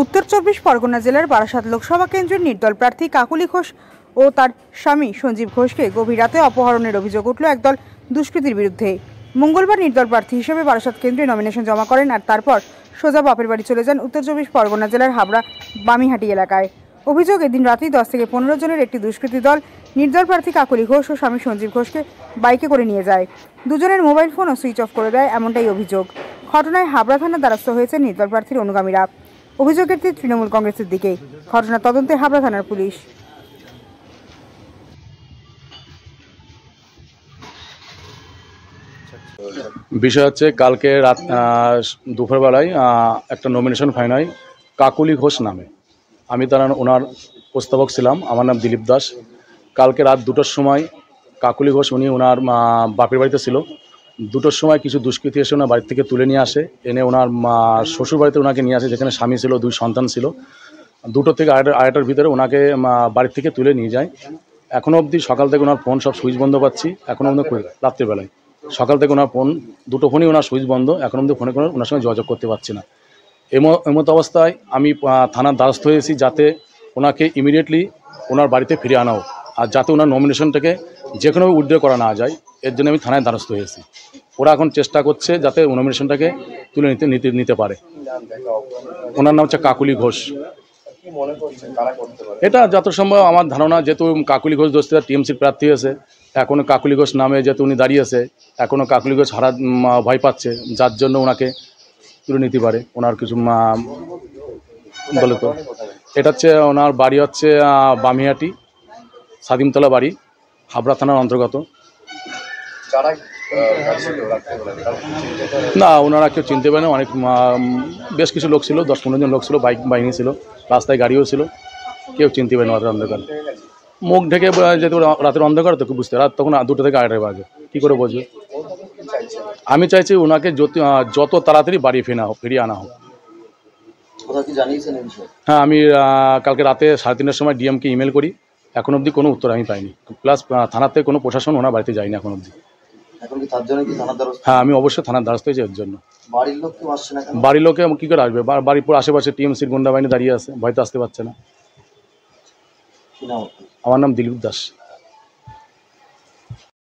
উত্তর ২৪ পরগনা জেলার বারাসাত লোকসভা কেন্দ্রের নির্দল প্রার্থী কাকুলি ঘোষ ও তার স্বামী সঞ্জীব ঘোষকে গভীর রাতে অপহরণের অভিযোগ উঠল একদল দুষ্কৃতীর বিরুদ্ধে। মঙ্গলবার নির্দল প্রার্থী হিসেবে বারাসাত কেন্দ্রে নমিনেশন জমা করেন আর তারপর সোজা বাপের বাড়ি চলে যান উত্তর ২৪ পরগনা জেলার হাবড়া বামিহাটি এলাকায়। অভিযোগ, এদিন রাতেই 10 থেকে 15 জনের একটি দুষ্কৃতী দল নির্দল প্রার্থী কাকুলি ঘোষ ও স্বামী সঞ্জীব ঘোষকে বাইকে করে নিয়ে যায়। দুজনের মোবাইল ফোনও সুইচ অফ করে দেয়, এমনটাই অভিযোগ। ঘটনায় হাবড়া থানার দ্বারস্থ হয়েছে নির্দল প্রার্থীর অনুগামীরা। অভিযোগের তীর তৃণমূল কংগ্রেসের দিকে। ঘটনা তদন্তে হাবড়া থানার পুলিশ। বিষয় হচ্ছে, কালকে রাত দুপুরবেলায় একটা নমিনেশন ফাইন হয় কাকুলি ঘোষ নামে। আমি ওনার প্রস্তাবক ছিলাম। আমার নাম দিলীপ দাস। কালকে রাত 2টোর সময় কাকুলি ঘোষ উনি ওনার বাপের বাড়িতে ছিল। 2টোর সময় কিছু দুষ্কৃতী এসে ওনার বাড়ি থেকে তুলে নিয়ে আসে, এনে ওনার শ্বশুর বাড়িতে ওনাকে নিয়ে আসে, যেখানে স্বামী ছিল, 2 সন্তান ছিল। 2টো থেকে আড়াইটার ভিতরে ওনাকে বাড়ির থেকে তুলে নিয়ে যায়। এখনও অবধি সকাল থেকে ওনার ফোন সব সুইচ বন্ধ পাচ্ছি। এখনও অবধি রাত্রিবেলায় সকাল থেকে ওনার ফোন 2টো ফোনই ওনার সুইচ বন্ধ। এখন অবধি ফোনে কোনো ওনার সঙ্গে যোগাযোগ করতে পারছি না। এমতো অবস্থায় আমি থানার দ্বারস্থ হয়েছি যাতে ওনাকে ইমিডিয়েটলি ওনার বাড়িতে ফিরে আনা হোক, আর যাতে ওনার নমিনেশনটাকে যে কোনোভাবে উইথড্র করা না যায়, এর জন্য আমি থানায় দ্বারস্থ হয়েছি। ওরা এখন চেষ্টা করছে যাতে নমিনেশনটাকে তুলে নিতে পারে। ওনার নাম হচ্ছে কাকুলি ঘোষ। এটা যত সম্ভব আমার ধারণা, যেহেতু কাকুলি ঘোষ দোস্তিরা টিএমসির প্রার্থী হয়েছে, এখনও কাকুলি ঘোষ নামে যেহেতু উনি দাঁড়িয়েছে, এখনও কাকুলি ঘোষ ভয় পাচ্ছে, যার জন্য ওনাকে তুলে নিতে পারে। ওনার কিছু বলে তো, এটা হচ্ছে ওনার বাড়ি হচ্ছে বামিহাটি, সাদিমতলা বাড়ি, হাবড়া থানার অন্তর্গত। না, ওনারা কেউ চিনতে পারে না। অনেক বেশ কিছু লোক ছিল, 10-15 জন লোক ছিল, বাইক বাহিনী ছিল, রাস্তায় গাড়িও ছিল। কেউ চিনতে পারে না রাতের অন্ধকার। মুখ ঢেকে যেহেতু রাতের অন্ধকার তো বুঝতে, রাত তখন 2টো থেকে 2:30 বাজে, কী করে বুঝবে? আমি চাইছি ওনাকে যত তাড়াতাড়ি বাড়ি ফিরিয়ে আনা হোক। হ্যাঁ, আমি কালকে রাতে 3:30টার সময় ডিএমকে ইমেল করি, এখন অবধি কোনো উত্তর আমি পাইনি। প্লাস থানার থেকে কোনো প্রশাসন ওনার বাড়িতে যায়নি এখন অবধি। হ্যাঁ, আমি অবশ্যই থানার দ্বারস্থ হয়েছি এর জন্য। বাড়ির লোকে কী করে আসবে? বাড়ির পর আশেপাশে টিএমসির গুন্ডা বাহিনী দাঁড়িয়ে আছে, ভয়তো আসতে পারছে না। আমার নাম দিলীপ দাস।